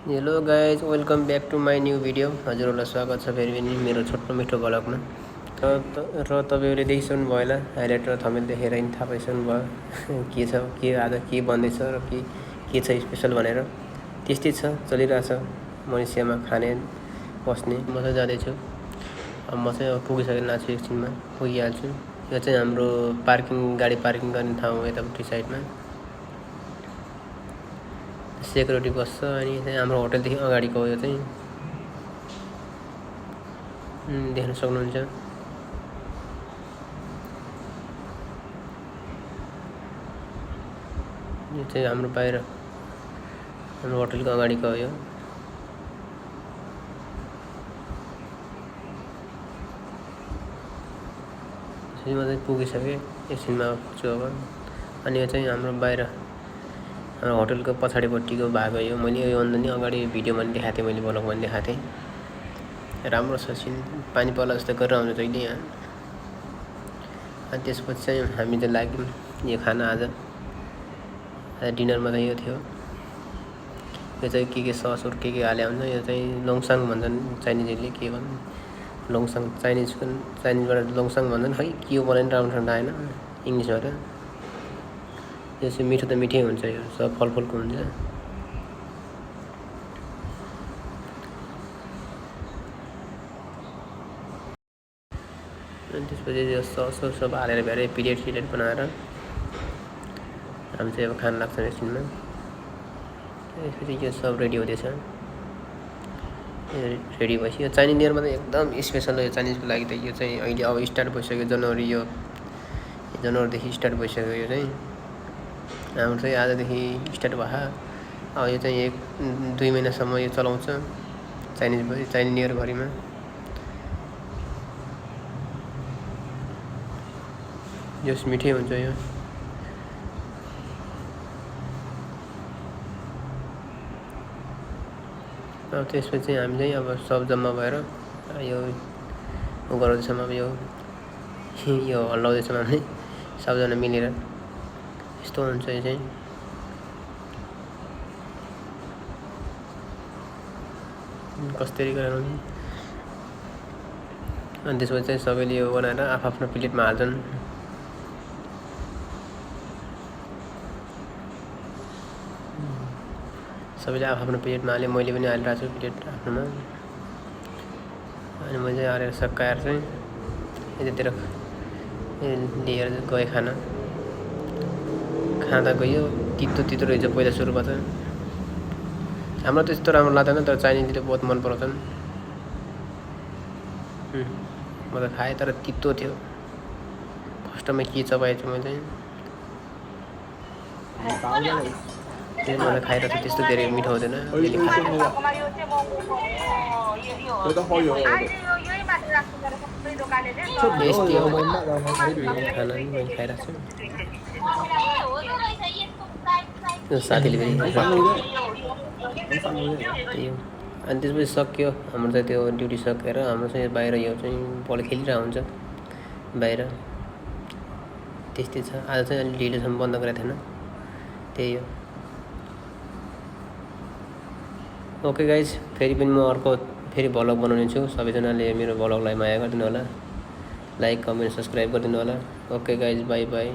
Hello guys, welcome back to my new video. हजुरहरूलाई स्वागत छ फेरि पनि मेरो छोटो मिठो ब्लगमा। र तपाईँहरूले देखिसक्नु भयो होला, हाइलाइट र थमेल देखेर नि थाहा पाइसक्नु भयो के छ, के आज के बन्दैछ र के छ स्पेसल भनेर। त्यस्तै छ, चलिरहेछ मलेसियामा खाने बस्ने। म चाहिँ जाँदैछु, अब म चाहिँ अब पुगिसकेर आएको छु, एकछिनमा पुगिहाल्छु। यो चाहिँ हाम्रो गाडी पार्किङ गर्ने ठाउँ हो, यतापट्टि साइडमा सेक्युरिटी बस्छ। अनि चाहिँ हाम्रो होटलदेखि अगाडिको यो चाहिँ देख्न सक्नुहुन्छ। यो चाहिँ हाम्रो बाहिर हाम्रो होटलको अगाडिको हो। यो म चाहिँ पुगिसकेँ, एकछिनमा पुग्छु अब। अनि यो चाहिँ हाम्रो बाहिर हाम्रो होटलको पछाडिपट्टिको भाग हो। यो मैले योभन्दा नि अगाडि भिडियोमा पनि देखाएको थिएँ, मैले ब्लगमा पनि देखाएको थिएँ। राम्रो छ सिन, पानी पर्ला जस्तो गरेर आउँछ जहिले यहाँ। अनि त्यसपछि चाहिँ हामी चाहिँ लाग्यौँ यो खाना। आज डिनरमा चाहिँ यो थियो। यो चाहिँ के ससहरू के हाले हुन्छ। यो चाहिँ लोङसाङ भन्छन् चाइनिजहरूले, के भन्छ लोङसाङ, चाइनिजबाट लोङसाङ भन्छन्। खै के हो बनाइन् राम्रोसँग आएन इङ्ग्लिसबाट। यो चाहिँ मिठो त मिठै हुन्छ, यो सब फलफुलको हुन्छ। अनि त्यसपछि यो सस सब हालेर भ्याएर प्लेट बनाएर हामी चाहिँ अब खान लाग्छ एकछिनमा। त्यसपछि यो सब रेडी हुँदैछ। रेडी भएपछि यो चाइनिज न्यु इयरमा चाहिँ एकदम स्पेसल हो यो चाइनिजको लागि त। यो चाहिँ अहिले अब स्टार्ट भइसक्यो, जनवरीदेखि स्टार्ट भइसक्यो। यो चाहिँ हाम्रो चाहिँ आजदेखि स्टार्ट भयो। अब यो चाहिँ 1-2 महिनासम्म यो चलाउँछ चाइनिज न्यु इयरभरिमा। जस मिठै हुन्छ यो। अब त्यसपछि हामी चाहिँ अब सब जम्मा भएर यो गराउँदैछौँ। अब यो हल्लाउँदैछौँ हामी सबजना मिलेर। यस्तो हुन्छ यो चाहिँ। कसरी गरेर अनि त्यसपछि चाहिँ सबैले यो बनाएर आफ्नो प्लेटमा हाल्छन्। सबैले आफ्नो प्लेटमा हालेँ, मैले पनि हालिरहेको छु प्लेट आफ्नोमा। अनि मैले चाहिँ हालेर सकाएर चाहिँ यतातिर लिएर गएँ खाना। खाँदा गयो, तितो रहेछ पहिला सुरुमा त। हाम्रो त्यस्तो राम्रो लाग्दैन, तर चाइनिजले बहुत मन पराउँछन्। म त खाएँ तर तितो थियो। फर्स्टमा के चबाएछु मैले मलाई खाइरहेको छु, त्यस्तो धेरै मिठो हुँदैन। खाना मैले खाइरहेको छु, साथीले पनि। अनि त्यसपछि सक्यो हाम्रो चाहिँ त्यो ड्युटी सकेर हाम्रो चाहिँ बाहिर यो चाहिँ बल खेलिरहेको हुन्छ बाहिर। त्यस्तै छ। आज चाहिँ अलिक ढिलोसम्म बन्द गरेको थिएन, त्यही हो। ओके गाइज, फेरि पनि म अर्को फेरि भ्लग बनाउने छु। सबैजनाले मेरो भ्लगलाई माया गरिदिनु होला, लाइक कमेन्ट सब्सक्राइब गरिदिनु होला। Okay guys, by by.